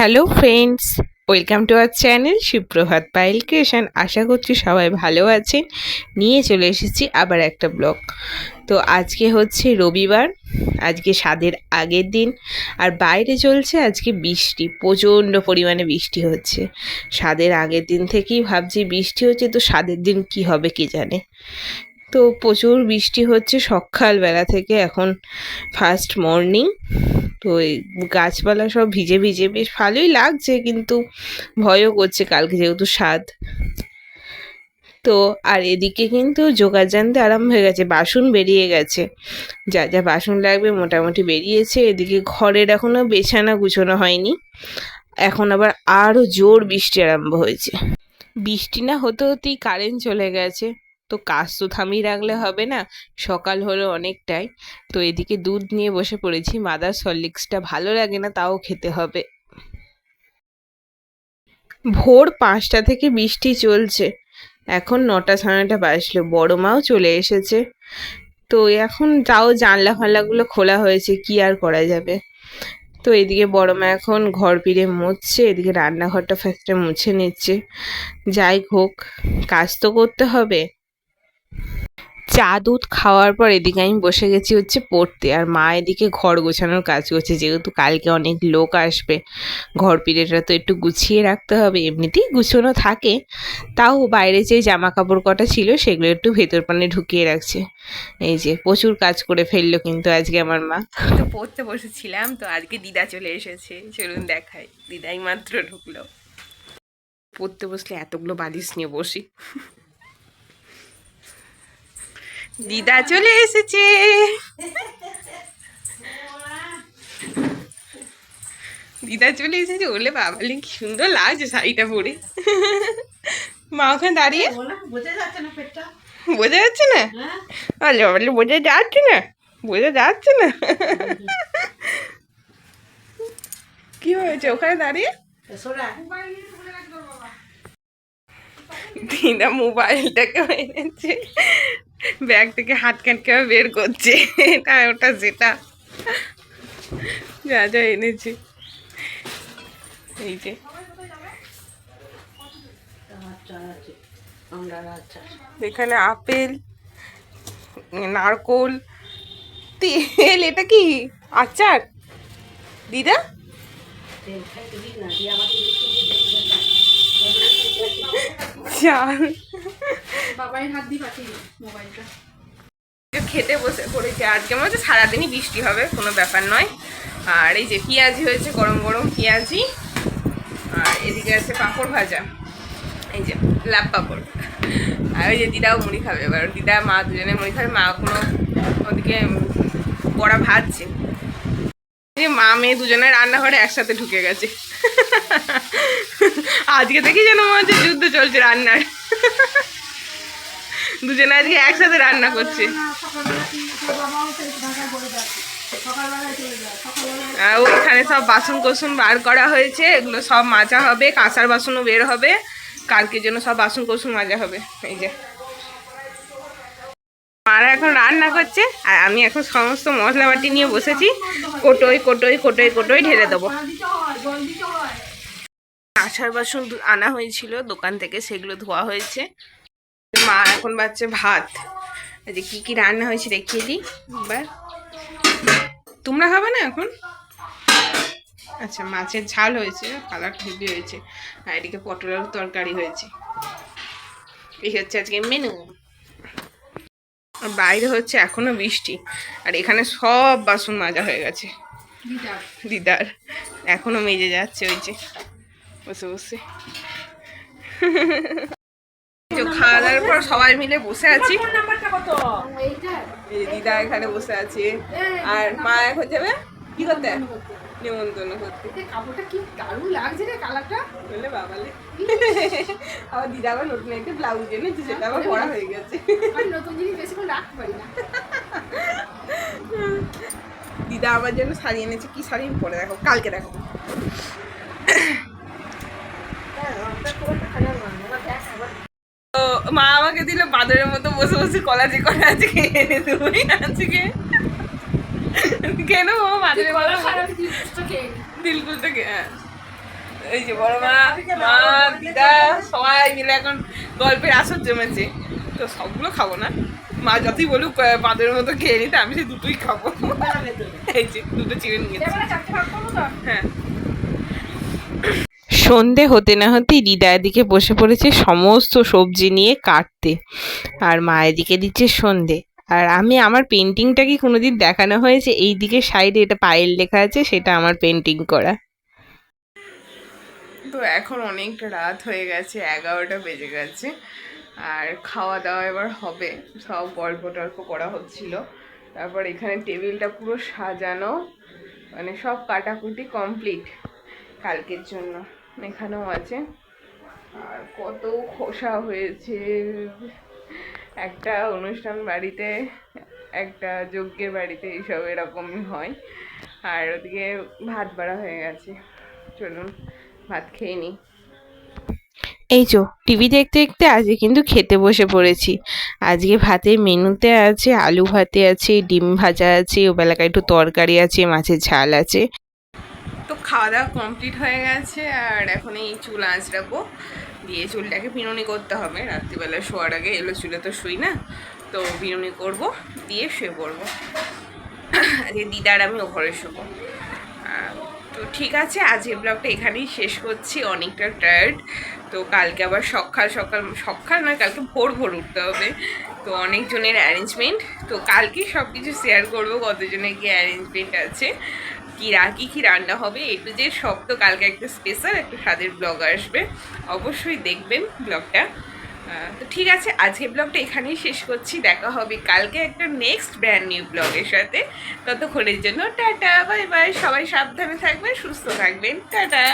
Hello friends, welcome to our channel সুপ্রভাত Payel creation. আশা করছি সবাই ভালো আছেন। নিয়ে চলে এসেছি আবার একটা ব্লগ। তো আজকে হচ্ছে রবিবার, আজকে স্বাদের আগের দিন, আর বাইরে চলছে আজকে বৃষ্টি, প্রচণ্ড পরিমাণে বৃষ্টি হচ্ছে। স্বাদের আগের দিন থেকেই ভাবছি বৃষ্টি হচ্ছে, তো স্বাদের দিন কি হবে কে জানে। তো প্রচুর বৃষ্টি হচ্ছে সকালবেলা থেকে, এখন ফার্স্ট মর্নিং। তো এই গাছপালা সব ভিজে ভিজে বেশ ভালোই লাগছে, কিন্তু ভয়ও করছে কালকে যেহেতু স্বাদ। তো আর এদিকে কিন্তু জোগাড় জানতে আরম্ভ হয়ে গেছে, বাসন বেরিয়ে গেছে, যা যা বাসন লাগবে মোটামুটি বেরিয়েছে। এদিকে ঘরের এখনও বিছানা গুছোনো হয়নি, এখন আবার আরও জোর বৃষ্টি আরম্ভ হয়েছে। বৃষ্টি না হতে হতেই কারেন্ট চলে গেছে, তো কাজ তো থামিয়ে রাখলে হবে না, সকাল হলো অনেকটাই। তো এদিকে দুধ নিয়ে বসে পড়েছি, মাদার হরলিক্সটা ভালো লাগে না, তাও খেতে হবে। ভোর 5টা থেকে বৃষ্টি চলছে, এখন 9টা সাড়ে 9টা বাজলো, বড় মাও চলে এসেছে। তো এখন তাও জানলা ফানলাগুলো খোলা হয়েছে, কি আর করা যাবে। তো এদিকে বড় মা এখন ঘর ফিরে মুছছে, এদিকে রান্নাঘরটা ফার্স্টে মুছে নিচ্ছে। যাই হোক, কাজ তো করতে হবে। চা দুধ খাওয়ার পর এদিকে আমি বসে গেছি হচ্ছে পড়তে, আর মা এদিকে ঘর গোছানোর কাজ করছে, যেহেতু কালকে অনেক লোক আসবে। ঘর পিড়েটা তো একটু গুছিয়ে রাখতে হবে, এমনিতেই গুছোনো থাকে, তাও বাইরে যে জামা কাপড় কটা ছিল সেগুলো একটু ভেতর পানে ঢুকিয়ে রাখছে। এই যে প্রচুর কাজ করে ফেললো কিন্তু আজকে আমার মা। তো পড়তে বসেছিলাম, তো আজকে দিদা চলে এসেছে, চলুন দেখাই। দিদাই মাত্র ঢুকলো। পড়তে বসলে এতগুলো বালিশ নিয়ে বসি। দিদা চলে এসেছে। দিদা চলে এসেছে, বলে বাবালি কি সুন্দর লাগছে শাড়িটা পরে। মা ওখানে দাঁড়িয়ে, বোঝা যাচ্ছে না পেটটা, বোঝা যাচ্ছে না, বোঝা যাচ্ছে না, বোঝা যাচ্ছে না। কি হয়েছে ওখানে দাঁড়িয়ে? দিদা মোবাইলটাকে এনেছে, ব্যাগ থেকে হাত কাটকে বের করছে, এটা ওটা যেটা যা যা এনেছি। এই যে এখানে আপেল, নারকোল, তেল, এটা কি আচার দিদা? চাল, খেতে বসে পড়েছে। আজকে মনে হচ্ছে সারাদিনই বৃষ্টি হবে, কোনো ব্যাপার নয়। আর এই যে পেঁয়াজি হয়েছে, গরম গরম পেঁয়াজি, আর এদিকে আছে পাঁপড় ভাজা, এই যে লাভ পাঁপড়। আর ওই যে দিদাও মুড়ি খাবে, এবার দিদা মা দুজনে মুড়ি খাবে, মা কোনো ওদিকে বড়া ভাজছে। মা মেয়ে দুজনে রান্নাঘরে একসাথে ঢুকে গেছে। আজকে দেখি যেন মনে হচ্ছে যুদ্ধ চলছে রান্নার। দুজনে আজকে একসাথে রান্না করছে। ওইখানে সব বাসন কোসন বার করা হয়েছে, এগুলো সব মাজা হবে, কাঁসার বাসনও বের হবে, কালকের জন্য সব বাসন কোসন মাজা হবে। এই যে মারা এখন রান্না করছে, আর আমি এখন সমস্ত মশলাপাতি নিয়ে বসেছি, কোটোই কোটোই কোটোই কোটোই ঢেলে দেবো। কাঁসার বাসন আনা হয়েছিল দোকান থেকে, সেগুলো ধোয়া হয়েছে। মা এখন বাচ্চা ভাত। এই যে কি কি রান্না হয়েছে দেখিয়ে দিই একবার। তোমরা খাবে না এখন? আচ্ছা, মাছের ঝাল হয়েছে, কালার হেভি হয়েছে, আর এদিকে পটলের তরকারি হয়েছে। এই হচ্ছে আজকে মেনু। আর বাইরে হচ্ছে এখনো বৃষ্টি, আর এখানে সব বাসন মাজা হয়ে গেছে দিদার, এখনো মেজে যাচ্ছে ওই যে বসে বসে। খাওয়া দাওয়ার পর সবাই মিলে বসে আছি, দিদা এখানে বসে আছে, আর মা এখন যাবে কি করতে, নিমন্ত্রণ করতে। কাপড়টা কি দারুণ লাগছে রে, কালারটা বলে বাবালে। আবার দিদা আবার নতুন একটা ব্লাউজ এনেছে, সেটা আবার পরা হয়ে গেছে। নতুন জিনিস বেশিক্ষণ রাখতে পারি না। দিদা আমার জন্য শাড়ি এনেছে, কি শাড়ি পরে দেখো, কালকে দেখো। তো মা আমাকে দিল বাদরের মতো বসে বসে কলাজি কলাজি খেয়ে তুমি আজকে কেন বাদরের দিলকুলটা এই যে বড় মা, মা, দিদা সবাই মিলে এখন গল্পের আসর জমেছে। তো সবগুলো খাবো না, মা যতই বলুক বাঁদরের মতো খেয়ে নিতে, আমি সেই দুটোই খাবো। এই যে দুটো চিড়ে নিয়েছি। হ্যাঁ। সন্ধে হতে না হতেই দিদা এদিকে বসে পড়েছে সমস্ত সবজি নিয়ে কাটতে, আর মা এদিকে দিচ্ছে সন্ধে। আর আমি আমার পেন্টিংটা কি কোনোদিন দেখানো হয়েছে? এই দিকে সাইডে এটা পায়েল লেখা আছে, সেটা আমার পেন্টিং করা। তো এখন অনেকটা রাত হয়ে গেছে, 11টা বেজে গেছে, আর খাওয়া দাওয়া এবার হবে। সব গল্প টল্প করা হচ্ছিল, তারপর এখানে টেবিলটা পুরো সাজানো, মানে সব কাটাকুটি কমপ্লিট কালকের জন্য। এখানেও আছে, আর কত খোসা হয়েছে। একটা অনুষ্ঠান বাড়িতে, একটা যজ্ঞের বাড়িতে এইসব এরকমই হয়। আর ওদিকে ভাত বাড়া হয়ে গেছে, চলুন ভাত খেয়ে নিই। এই যো টিভি দেখতে দেখতে আজকে কিন্তু খেতে বসে পড়েছি। আজকে ভাতের মেনুতে আছে আলু ভাতে আছে, ডিম ভাজা আছে, ওবেলাকার একটু তরকারি আছে, মাছের ঝাল আছে। তো খাওয়া দাওয়া কমপ্লিট হয়ে গেছে, আর এখন এই চুল আঁচড়াবো, দিয়ে চুলটাকে বিনুনি করতে হবে। রাত্রিবেলা শোয়ার আগে এলো চুলে তো শুই না, তো বিনুনি করব, দিয়ে শুয়ে পড়বো। আজকে দিদার আমি ওপরে শোবো। তো ঠিক আছে, আজকের ব্লগটা এখানেই শেষ করছি, অনেকটা টায়ার্ড। তো কালকে আবার সকাল সকাল, সকাল নয় কালকে ভোর ভোর উঠতে হবে, তো অনেকজনের অ্যারেঞ্জমেন্ট। তো কালকে সব কিছু শেয়ার করবো, কতজনের কি অ্যারেঞ্জমেন্ট আছে, কী রান্না হবে, এ টু জেড সব। তো কালকে একটা স্পেশাল একটা স্বাদের ব্লগ আসবে, অবশ্যই দেখবেন ব্লগটা। তো ঠিক আছে, আজকে ব্লগটা এখানেই শেষ করছি, দেখা হবে কালকে একটা নেক্সট ব্র্যান্ড নিউ ব্লগের সাথে। ততক্ষণের জন্য টাটা, বাই বাই, সবাই সাবধানে থাকবেন, সুস্থ থাকবেন, টাটা।